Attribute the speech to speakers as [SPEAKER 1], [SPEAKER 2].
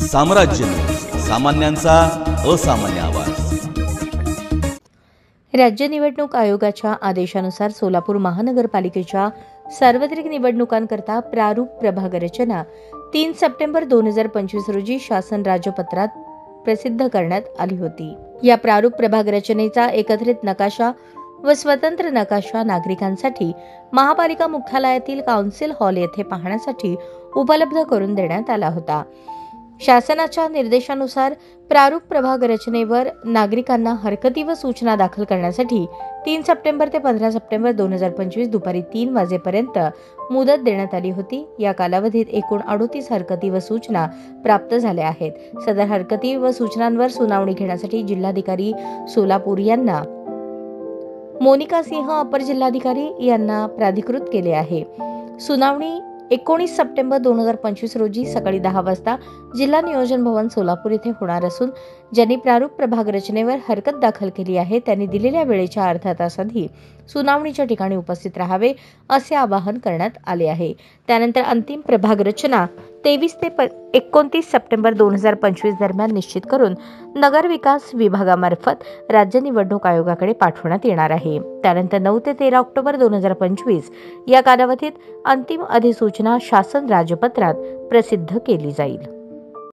[SPEAKER 1] साम्राज्य, सामान्यांचा असामान्य आवाज।
[SPEAKER 2] राज्य निवडणूक आयोगाच्या आदेशानुसार सोलापूर महानगरपालिकेच्या सार्वत्रिक निवडणुकांकरता प्रारूप प्रभाग रचना 3 सप्टेंबर 2025 रोजी शासन राजपत्रात प्रसिद्ध करण्यात आली होती। या प्रारूप प्रभाग रचनेचा एकत्रित नकाशा व स्वतंत्र नकाशा नागरिकांसाठी महापालिका मुख्यालयातील काउन्सिल हॉल येथे पाहण्यासाठी उपलब्ध करून देण्यात आला होता। शासनाच्या निर्देशानुसार प्रारूप प्रभाग रचनेवर नागरिकांना हरकती व सूचना दाखल करण्यासाठी 3 सप्टेंबर ते 15 सप्टेंबर 2025 दुपारी 3 वाजेपर्यंत मुदत देण्यात आली होती। या कालावधीत एकूण 38 हरकती व सूचना प्राप्त झाल्या आहेत। सदर हरकती व सूचनांवर सुनावणी घेण्यासाठी जिल्हाधिकारी सोलापूर यांना मोनिका सिंह अपर जिल्हाधिकारी यांना प्राधिकृत केले आहे। सुनावणी 19 सप्टेंबर 2025 रोजी सकाळी 10 वाजता जिल्हा नियोजन भवन सोलापूर येथे होणार असून ज्यांनी प्रारूप प्रभाग रचनेवर हरकत दाखल केली आहे त्यांनी दिलेल्या वेळेच्या अर्धा तास आधी सुनावणीच्या ठिकाणी उपस्थित राहावे असे आवाहन करण्यात आले आहे। त्यानंतर अंतिम प्रभाग रचना 23 ते 29 सप्टेंबर 2025 दरम्यान निश्चित करून नगर विकास विभागामार्फत राज्य निवडणूक आयोगाकडे पाठवण्यात येणार आहे। त्यानंतर 9 ते 13 ऑक्टोबर 2025 या कालावधीत अंतिम अधिसूचना शासन राजपत्रात प्रसिद्ध केली जाईल।